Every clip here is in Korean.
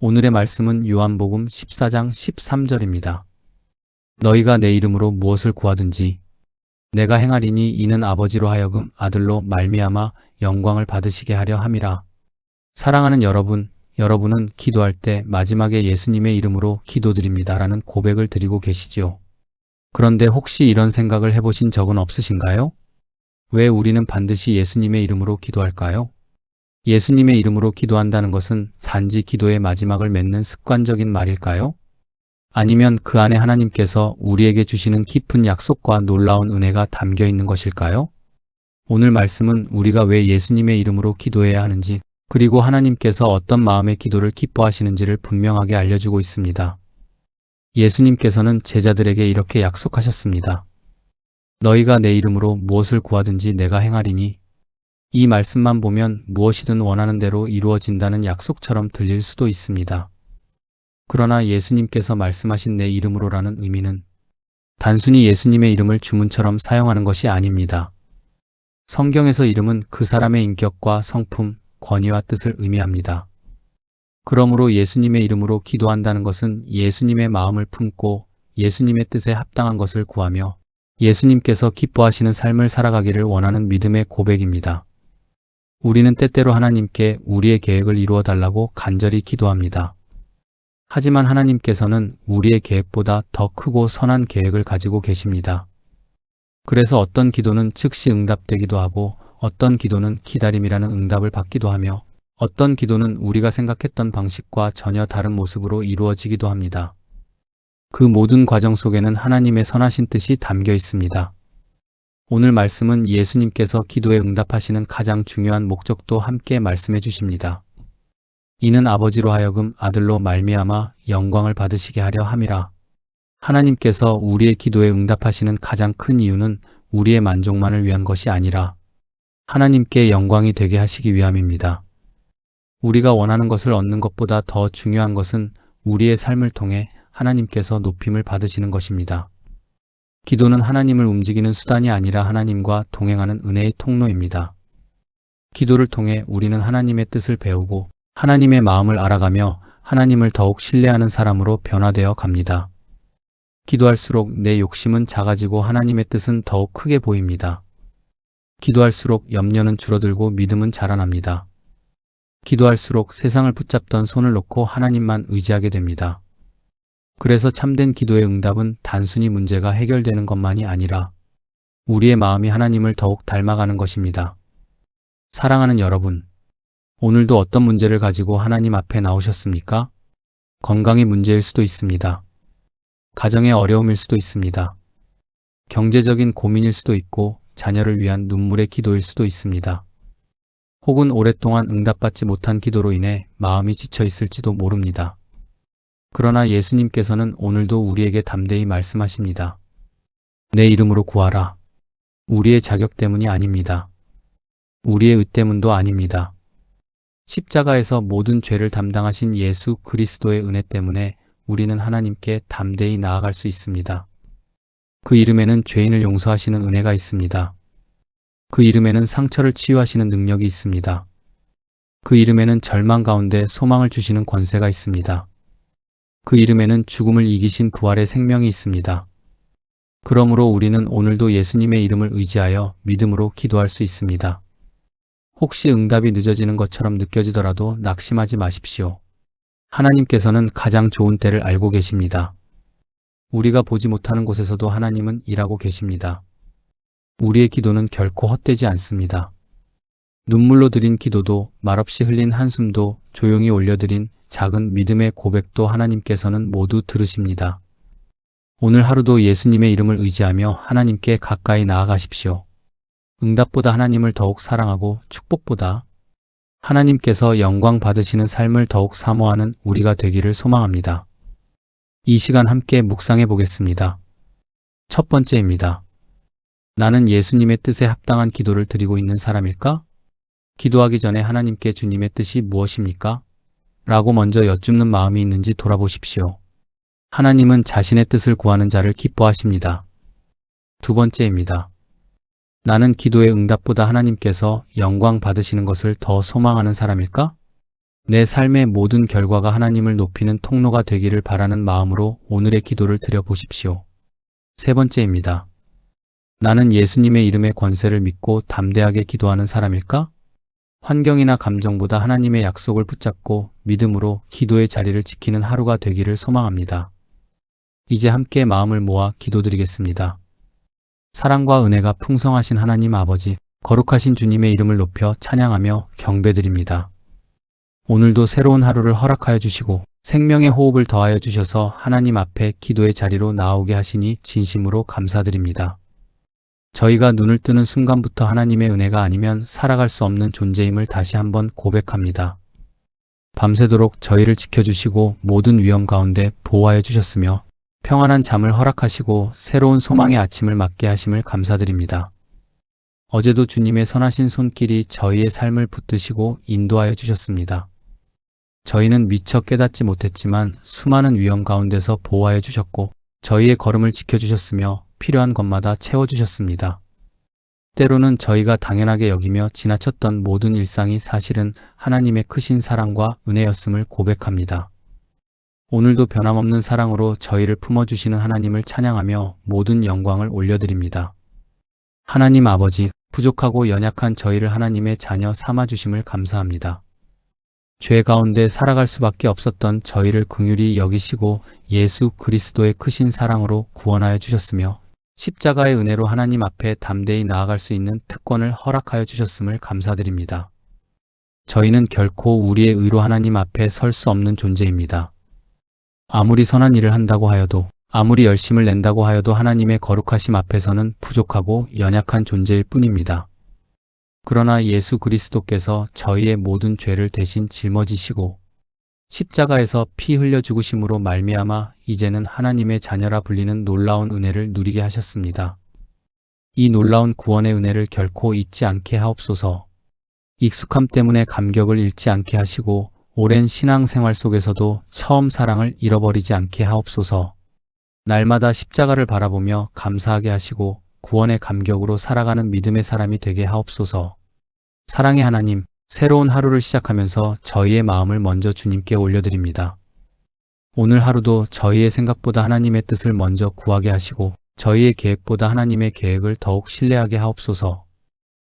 오늘의 말씀은 요한복음 14장 13절입니다. 너희가 내 이름으로 무엇을 구하든지 내가 행하리니 이는 아버지로 하여금 아들로 말미암아 영광을 받으시게 하려 함이라. 사랑하는 여러분, 여러분은 기도할 때 마지막에 예수님의 이름으로 기도드립니다라는 고백을 드리고 계시지요. 그런데 혹시 이런 생각을 해보신 적은 없으신가요? 왜 우리는 반드시 예수님의 이름으로 기도할까요? 예수님의 이름으로 기도한다는 것은 단지 기도의 마지막을 맺는 습관적인 말일까요? 아니면 그 안에 하나님께서 우리에게 주시는 깊은 약속과 놀라운 은혜가 담겨 있는 것일까요? 오늘 말씀은 우리가 왜 예수님의 이름으로 기도해야 하는지, 그리고 하나님께서 어떤 마음의 기도를 기뻐하시는지를 분명하게 알려주고 있습니다. 예수님께서는 제자들에게 이렇게 약속하셨습니다. 너희가 내 이름으로 무엇을 구하든지 내가 행하리니. 이 말씀만 보면 무엇이든 원하는 대로 이루어진다는 약속처럼 들릴 수도 있습니다. 그러나 예수님께서 말씀하신 내 이름으로라는 의미는 단순히 예수님의 이름을 주문처럼 사용하는 것이 아닙니다. 성경에서 이름은 그 사람의 인격과 성품, 권위와 뜻을 의미합니다. 그러므로 예수님의 이름으로 기도한다는 것은 예수님의 마음을 품고 예수님의 뜻에 합당한 것을 구하며 예수님께서 기뻐하시는 삶을 살아가기를 원하는 믿음의 고백입니다. 우리는 때때로 하나님께 우리의 계획을 이루어 달라고 간절히 기도합니다. 하지만 하나님께서는 우리의 계획보다 더 크고 선한 계획을 가지고 계십니다. 그래서 어떤 기도는 즉시 응답되기도 하고 어떤 기도는 기다림이라는 응답을 받기도 하며 어떤 기도는 우리가 생각했던 방식과 전혀 다른 모습으로 이루어지기도 합니다. 그 모든 과정 속에는 하나님의 선하신 뜻이 담겨 있습니다. 오늘 말씀은 예수님께서 기도에 응답하시는 가장 중요한 목적도 함께 말씀해 주십니다. 이는 아버지로 하여금 아들로 말미암아 영광을 받으시게 하려 함이라. 하나님께서 우리의 기도에 응답하시는 가장 큰 이유는 우리의 만족만을 위한 것이 아니라 하나님께 영광이 되게 하시기 위함입니다. 우리가 원하는 것을 얻는 것보다 더 중요한 것은 우리의 삶을 통해 하나님께서 높임을 받으시는 것입니다. 기도는 하나님을 움직이는 수단이 아니라 하나님과 동행하는 은혜의 통로입니다. 기도를 통해 우리는 하나님의 뜻을 배우고 하나님의 마음을 알아가며 하나님을 더욱 신뢰하는 사람으로 변화되어 갑니다. 기도할수록 내 욕심은 작아지고 하나님의 뜻은 더욱 크게 보입니다. 기도할수록 염려는 줄어들고 믿음은 자라납니다. 기도할수록 세상을 붙잡던 손을 놓고 하나님만 의지하게 됩니다. 그래서 참된 기도의 응답은 단순히 문제가 해결되는 것만이 아니라 우리의 마음이 하나님을 더욱 닮아가는 것입니다. 사랑하는 여러분, 오늘도 어떤 문제를 가지고 하나님 앞에 나오셨습니까? 건강의 문제일 수도 있습니다. 가정의 어려움일 수도 있습니다. 경제적인 고민일 수도 있고 자녀를 위한 눈물의 기도일 수도 있습니다. 혹은 오랫동안 응답받지 못한 기도로 인해 마음이 지쳐 있을지도 모릅니다. 그러나 예수님께서는 오늘도 우리에게 담대히 말씀하십니다. 내 이름으로 구하라. 우리의 자격 때문이 아닙니다. 우리의 의 때문도 아닙니다. 십자가에서 모든 죄를 담당하신 예수 그리스도의 은혜 때문에 우리는 하나님께 담대히 나아갈 수 있습니다. 그 이름에는 죄인을 용서하시는 은혜가 있습니다. 그 이름에는 상처를 치유하시는 능력이 있습니다. 그 이름에는 절망 가운데 소망을 주시는 권세가 있습니다. 그 이름에는 죽음을 이기신 부활의 생명이 있습니다. 그러므로 우리는 오늘도 예수님의 이름을 의지하여 믿음으로 기도할 수 있습니다. 혹시 응답이 늦어지는 것처럼 느껴지더라도 낙심하지 마십시오. 하나님께서는 가장 좋은 때를 알고 계십니다. 우리가 보지 못하는 곳에서도 하나님은 일하고 계십니다. 우리의 기도는 결코 헛되지 않습니다. 눈물로 드린 기도도 말없이 흘린 한숨도 조용히 올려드린 작은 믿음의 고백도 하나님께서는 모두 들으십니다. 오늘 하루도 예수님의 이름을 의지하며 하나님께 가까이 나아가십시오. 응답보다 하나님을 더욱 사랑하고 축복보다 하나님께서 영광 받으시는 삶을 더욱 사모하는 우리가 되기를 소망합니다. 이 시간 함께 묵상해 보겠습니다. 첫 번째입니다. 나는 예수님의 뜻에 합당한 기도를 드리고 있는 사람일까? 기도하기 전에 하나님께 주님의 뜻이 무엇입니까? 라고 먼저 여쭙는 마음이 있는지 돌아보십시오. 하나님은 자신의 뜻을 구하는 자를 기뻐하십니다. 두 번째입니다. 나는 기도의 응답보다 하나님께서 영광 받으시는 것을 더 소망하는 사람일까? 내 삶의 모든 결과가 하나님을 높이는 통로가 되기를 바라는 마음으로 오늘의 기도를 드려보십시오. 세 번째입니다. 나는 예수님의 이름의 권세를 믿고 담대하게 기도하는 사람일까? 환경이나 감정보다 하나님의 약속을 붙잡고 믿음으로 기도의 자리를 지키는 하루가 되기를 소망합니다. 이제 함께 마음을 모아 기도드리겠습니다. 사랑과 은혜가 풍성하신 하나님 아버지, 거룩하신 주님의 이름을 높여 찬양하며 경배드립니다. 오늘도 새로운 하루를 허락하여 주시고 생명의 호흡을 더하여 주셔서 하나님 앞에 기도의 자리로 나오게 하시니 진심으로 감사드립니다. 저희가 눈을 뜨는 순간부터 하나님의 은혜가 아니면 살아갈 수 없는 존재임을 다시 한번 고백합니다. 밤새도록 저희를 지켜주시고 모든 위험 가운데 보호하여 주셨으며 평안한 잠을 허락하시고 새로운 소망의 아침을 맞게 하심을 감사드립니다. 어제도 주님의 선하신 손길이 저희의 삶을 붙드시고 인도하여 주셨습니다. 저희는 미처 깨닫지 못했지만 수많은 위험 가운데서 보호하여 주셨고 저희의 걸음을 지켜주셨으며 필요한 것마다 채워주셨습니다. 때로는 저희가 당연하게 여기며 지나쳤던 모든 일상이 사실은 하나님의 크신 사랑과 은혜였음을 고백합니다. 오늘도 변함없는 사랑으로 저희를 품어주시는 하나님을 찬양하며 모든 영광을 올려드립니다. 하나님 아버지, 부족하고 연약한 저희를 하나님의 자녀 삼아주심을 감사합니다. 죄 가운데 살아갈 수밖에 없었던 저희를 긍휼히 여기시고 예수 그리스도의 크신 사랑으로 구원하여 주셨으며 십자가의 은혜로 하나님 앞에 담대히 나아갈 수 있는 특권을 허락하여 주셨음을 감사드립니다. 저희는 결코 우리의 의로 하나님 앞에 설 수 없는 존재입니다. 아무리 선한 일을 한다고 하여도, 아무리 열심을 낸다고 하여도 하나님의 거룩하심 앞에서는 부족하고 연약한 존재일 뿐입니다. 그러나 예수 그리스도께서 저희의 모든 죄를 대신 짊어지시고 십자가에서 피 흘려 죽으심으로 말미암아 이제는 하나님의 자녀라 불리는 놀라운 은혜를 누리게 하셨습니다. 이 놀라운 구원의 은혜를 결코 잊지 않게 하옵소서. 익숙함 때문에 감격을 잃지 않게 하시고 오랜 신앙생활 속에서도 처음 사랑을 잃어버리지 않게 하옵소서. 날마다 십자가를 바라보며 감사하게 하시고 구원의 감격으로 살아가는 믿음의 사람이 되게 하옵소서. 사랑의 하나님, 새로운 하루를 시작하면서 저희의 마음을 먼저 주님께 올려드립니다. 오늘 하루도 저희의 생각보다 하나님의 뜻을 먼저 구하게 하시고 저희의 계획보다 하나님의 계획을 더욱 신뢰하게 하옵소서.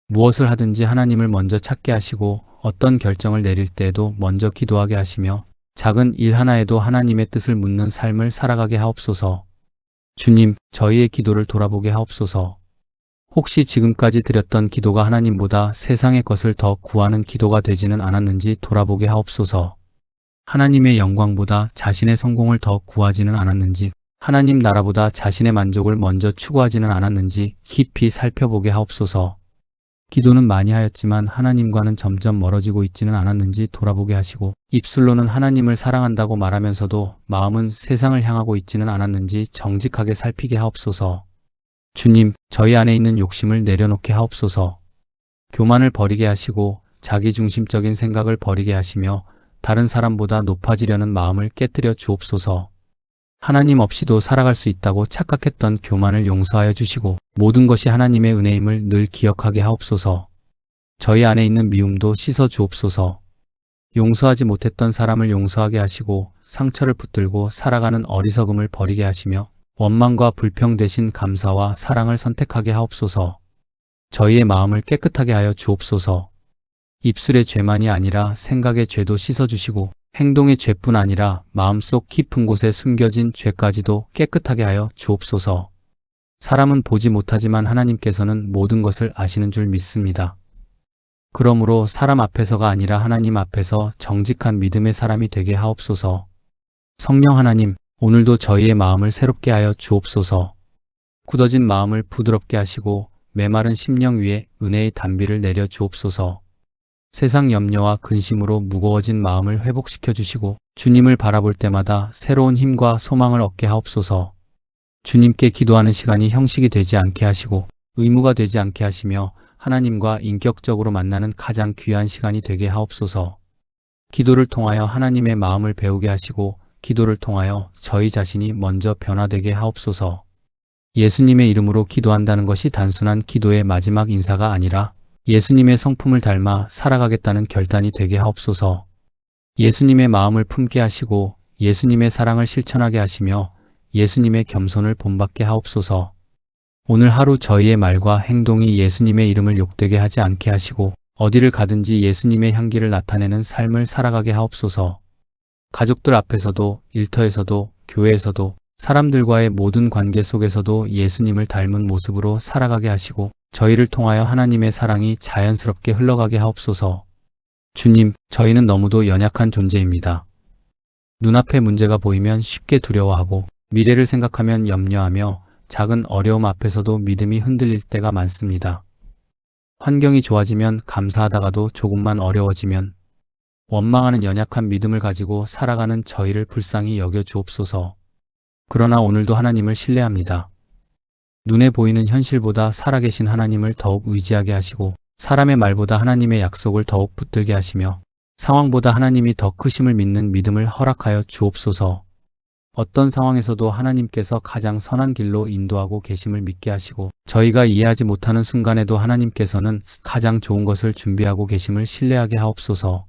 무엇을 하든지 하나님을 먼저 찾게 하시고 어떤 결정을 내릴 때에도 먼저 기도하게 하시며 작은 일 하나에도 하나님의 뜻을 묻는 삶을 살아가게 하옵소서. 주님, 저희의 기도를 돌아보게 하옵소서. 혹시 지금까지 드렸던 기도가 하나님보다 세상의 것을 더 구하는 기도가 되지는 않았는지 돌아보게 하옵소서. 하나님의 영광보다 자신의 성공을 더 구하지는 않았는지, 하나님 나라보다 자신의 만족을 먼저 추구하지는 않았는지 깊이 살펴보게 하옵소서. 기도는 많이 하였지만 하나님과는 점점 멀어지고 있지는 않았는지 돌아보게 하시고 입술로는 하나님을 사랑한다고 말하면서도 마음은 세상을 향하고 있지는 않았는지 정직하게 살피게 하옵소서. 주님, 저희 안에 있는 욕심을 내려놓게 하옵소서. 교만을 버리게 하시고 자기중심적인 생각을 버리게 하시며 다른 사람보다 높아지려는 마음을 깨뜨려 주옵소서. 하나님 없이도 살아갈 수 있다고 착각했던 교만을 용서하여 주시고 모든 것이 하나님의 은혜임을 늘 기억하게 하옵소서. 저희 안에 있는 미움도 씻어 주옵소서. 용서하지 못했던 사람을 용서하게 하시고 상처를 붙들고 살아가는 어리석음을 버리게 하시며 원망과 불평 대신 감사와 사랑을 선택하게 하옵소서. 저희의 마음을 깨끗하게 하여 주옵소서. 입술의 죄만이 아니라 생각의 죄도 씻어주시고 행동의 죄뿐 아니라 마음속 깊은 곳에 숨겨진 죄까지도 깨끗하게 하여 주옵소서. 사람은 보지 못하지만 하나님께서는 모든 것을 아시는 줄 믿습니다. 그러므로 사람 앞에서가 아니라 하나님 앞에서 정직한 믿음의 사람이 되게 하옵소서. 성령 하나님, 오늘도 저희의 마음을 새롭게 하여 주옵소서. 굳어진 마음을 부드럽게 하시고 메마른 심령 위에 은혜의 단비를 내려 주옵소서. 세상 염려와 근심으로 무거워진 마음을 회복시켜 주시고 주님을 바라볼 때마다 새로운 힘과 소망을 얻게 하옵소서. 주님께 기도하는 시간이 형식이 되지 않게 하시고 의무가 되지 않게 하시며 하나님과 인격적으로 만나는 가장 귀한 시간이 되게 하옵소서. 기도를 통하여 하나님의 마음을 배우게 하시고 기도를 통하여 저희 자신이 먼저 변화되게 하옵소서. 예수님의 이름으로 기도한다는 것이 단순한 기도의 마지막 인사가 아니라 예수님의 성품을 닮아 살아가겠다는 결단이 되게 하옵소서. 예수님의 마음을 품게 하시고 예수님의 사랑을 실천하게 하시며 예수님의 겸손을 본받게 하옵소서. 오늘 하루 저희의 말과 행동이 예수님의 이름을 욕되게 하지 않게 하시고 어디를 가든지 예수님의 향기를 나타내는 삶을 살아가게 하옵소서. 가족들 앞에서도, 일터에서도, 교회에서도, 사람들과의 모든 관계 속에서도 예수님을 닮은 모습으로 살아가게 하시고 저희를 통하여 하나님의 사랑이 자연스럽게 흘러가게 하옵소서. 주님, 저희는 너무도 연약한 존재입니다. 눈앞에 문제가 보이면 쉽게 두려워하고 미래를 생각하면 염려하며 작은 어려움 앞에서도 믿음이 흔들릴 때가 많습니다. 환경이 좋아지면 감사하다가도 조금만 어려워지면 원망하는 연약한 믿음을 가지고 살아가는 저희를 불쌍히 여겨 주옵소서. 그러나 오늘도 하나님을 신뢰합니다. 눈에 보이는 현실보다 살아계신 하나님을 더욱 의지하게 하시고 사람의 말보다 하나님의 약속을 더욱 붙들게 하시며 상황보다 하나님이 더 크심을 믿는 믿음을 허락하여 주옵소서. 어떤 상황에서도 하나님께서 가장 선한 길로 인도하고 계심을 믿게 하시고 저희가 이해하지 못하는 순간에도 하나님께서는 가장 좋은 것을 준비하고 계심을 신뢰하게 하옵소서.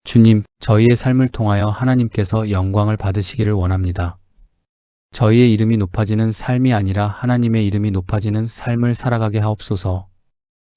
주님, 저희의 삶을 통하여 하나님께서 영광을 받으시기를 원합니다. 저희의 이름이 높아지는 삶이 아니라 하나님의 이름이 높아지는 삶을 살아가게 하옵소서.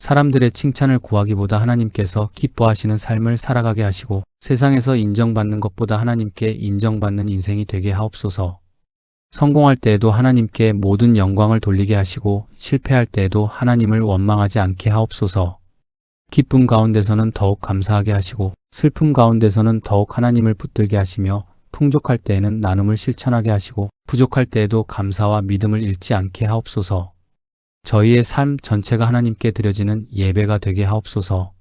사람들의 칭찬을 구하기보다 하나님께서 기뻐하시는 삶을 살아가게 하시고 세상에서 인정받는 것보다 하나님께 인정받는 인생이 되게 하옵소서. 성공할 때에도 하나님께 모든 영광을 돌리게 하시고 실패할 때에도 하나님을 원망하지 않게 하옵소서. 기쁨 가운데서는 더욱 감사하게 하시고 슬픔 가운데서는 더욱 하나님을 붙들게 하시며 풍족할 때에는 나눔을 실천하게 하시고 부족할 때에도 감사와 믿음을 잃지 않게 하옵소서. 저희의 삶 전체가 하나님께 드려지는 예배가 되게 하옵소서.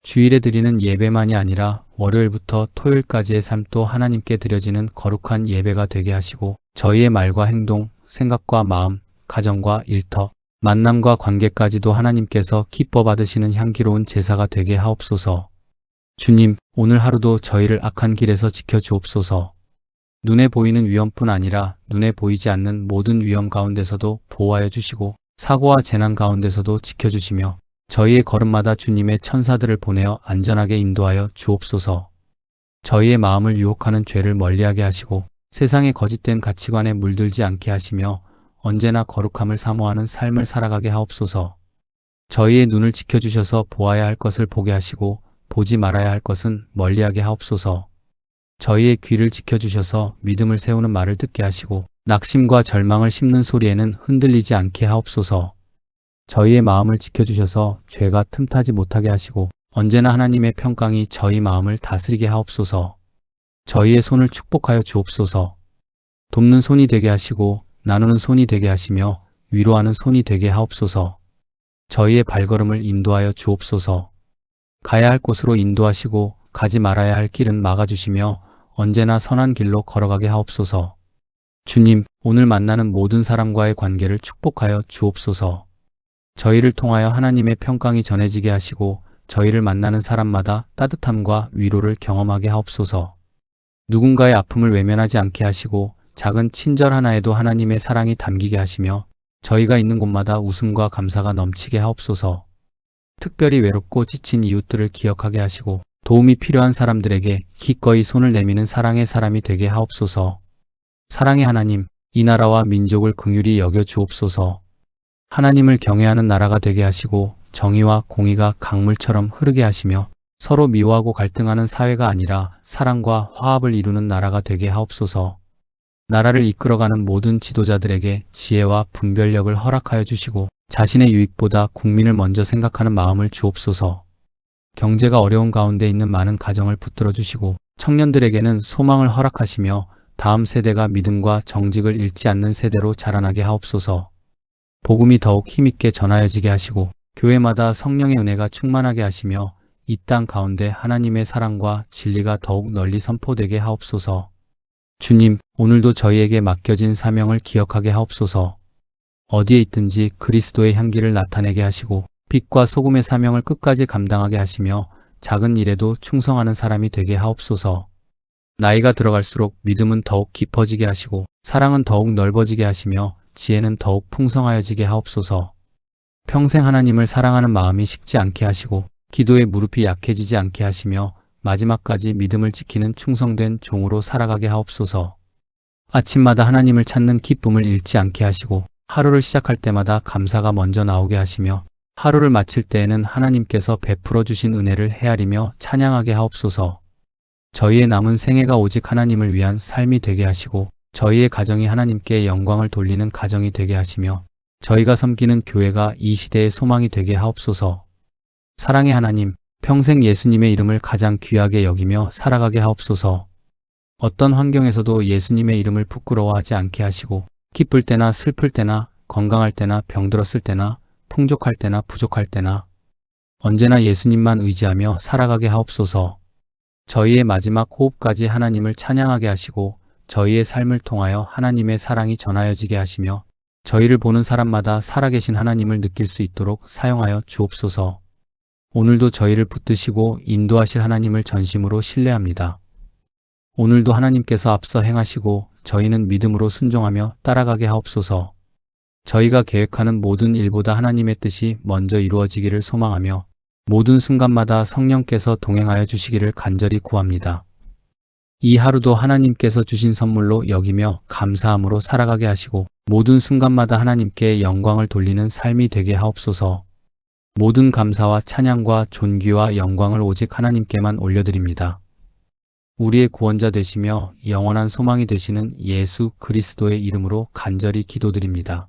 주일에 드리는 예배만이 아니라 월요일부터 토요일까지의 삶도 하나님께 드려지는 거룩한 예배가 되게 하시고 저희의 말과 행동, 생각과 마음, 가정과 일터, 만남과 관계까지도 하나님께서 기뻐 받으시는 향기로운 제사가 되게 하옵소서. 주님, 오늘 하루도 저희를 악한 길에서 지켜주옵소서. 눈에 보이는 위험뿐 아니라 눈에 보이지 않는 모든 위험 가운데서도 보호하여 주시고 사고와 재난 가운데서도 지켜주시며 저희의 걸음마다 주님의 천사들을 보내어 안전하게 인도하여 주옵소서. 저희의 마음을 유혹하는 죄를 멀리하게 하시고 세상의 거짓된 가치관에 물들지 않게 하시며 언제나 거룩함을 사모하는 삶을 살아가게 하옵소서. 저희의 눈을 지켜주셔서 보아야 할 것을 보게 하시고 보지 말아야 할 것은 멀리하게 하옵소서. 저희의 귀를 지켜주셔서 믿음을 세우는 말을 듣게 하시고 낙심과 절망을 씹는 소리에는 흔들리지 않게 하옵소서. 저희의 마음을 지켜주셔서 죄가 틈타지 못하게 하시고 언제나 하나님의 평강이 저희 마음을 다스리게 하옵소서. 저희의 손을 축복하여 주옵소서. 돕는 손이 되게 하시고 나누는 손이 되게 하시며 위로하는 손이 되게 하옵소서. 저희의 발걸음을 인도하여 주옵소서. 가야 할 곳으로 인도하시고 가지 말아야 할 길은 막아주시며 언제나 선한 길로 걸어가게 하옵소서. 주님, 오늘 만나는 모든 사람과의 관계를 축복하여 주옵소서. 저희를 통하여 하나님의 평강이 전해지게 하시고 저희를 만나는 사람마다 따뜻함과 위로를 경험하게 하옵소서. 누군가의 아픔을 외면하지 않게 하시고 작은 친절 하나에도 하나님의 사랑이 담기게 하시며 저희가 있는 곳마다 웃음과 감사가 넘치게 하옵소서. 특별히 외롭고 지친 이웃들을 기억하게 하시고 도움이 필요한 사람들에게 기꺼이 손을 내미는 사랑의 사람이 되게 하옵소서. 사랑의 하나님, 이 나라와 민족을 긍휼히 여겨 주옵소서. 하나님을 경외하는 나라가 되게 하시고 정의와 공의가 강물처럼 흐르게 하시며 서로 미워하고 갈등하는 사회가 아니라 사랑과 화합을 이루는 나라가 되게 하옵소서. 나라를 이끌어가는 모든 지도자들에게 지혜와 분별력을 허락하여 주시고 자신의 유익보다 국민을 먼저 생각하는 마음을 주옵소서. 경제가 어려운 가운데 있는 많은 가정을 붙들어 주시고 청년들에게는 소망을 허락하시며 다음 세대가 믿음과 정직을 잃지 않는 세대로 자라나게 하옵소서. 복음이 더욱 힘있게 전하여지게 하시고 교회마다 성령의 은혜가 충만하게 하시며 이 땅 가운데 하나님의 사랑과 진리가 더욱 널리 선포되게 하옵소서. 주님, 오늘도 저희에게 맡겨진 사명을 기억하게 하옵소서. 어디에 있든지 그리스도의 향기를 나타내게 하시고 빛과 소금의 사명을 끝까지 감당하게 하시며 작은 일에도 충성하는 사람이 되게 하옵소서. 나이가 들어갈수록 믿음은 더욱 깊어지게 하시고 사랑은 더욱 넓어지게 하시며 지혜는 더욱 풍성하여지게 하옵소서. 평생 하나님을 사랑하는 마음이 식지 않게 하시고 기도의 무릎이 약해지지 않게 하시며 마지막까지 믿음을 지키는 충성된 종으로 살아가게 하옵소서. 아침마다 하나님을 찾는 기쁨을 잃지 않게 하시고 하루를 시작할 때마다 감사가 먼저 나오게 하시며 하루를 마칠 때에는 하나님께서 베풀어 주신 은혜를 헤아리며 찬양하게 하옵소서. 저희의 남은 생애가 오직 하나님을 위한 삶이 되게 하시고 저희의 가정이 하나님께 영광을 돌리는 가정이 되게 하시며 저희가 섬기는 교회가 이 시대의 소망이 되게 하옵소서. 사랑의 하나님, 평생 예수님의 이름을 가장 귀하게 여기며 살아가게 하옵소서. 어떤 환경에서도 예수님의 이름을 부끄러워하지 않게 하시고 기쁠 때나 슬플 때나 건강할 때나 병들었을 때나 풍족할 때나 부족할 때나 언제나 예수님만 의지하며 살아가게 하옵소서. 저희의 마지막 호흡까지 하나님을 찬양하게 하시고 저희의 삶을 통하여 하나님의 사랑이 전하여지게 하시며 저희를 보는 사람마다 살아계신 하나님을 느낄 수 있도록 사용하여 주옵소서. 오늘도 저희를 붙드시고 인도하실 하나님을 전심으로 신뢰합니다. 오늘도 하나님께서 앞서 행하시고 저희는 믿음으로 순종하며 따라가게 하옵소서. 저희가 계획하는 모든 일보다 하나님의 뜻이 먼저 이루어지기를 소망하며 모든 순간마다 성령께서 동행하여 주시기를 간절히 구합니다. 이 하루도 하나님께서 주신 선물로 여기며 감사함으로 살아가게 하시고 모든 순간마다 하나님께 영광을 돌리는 삶이 되게 하옵소서. 모든 감사와 찬양과 존귀와 영광을 오직 하나님께만 올려드립니다. 우리의 구원자 되시며 영원한 소망이 되시는 예수 그리스도의 이름으로 간절히 기도드립니다.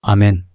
아멘.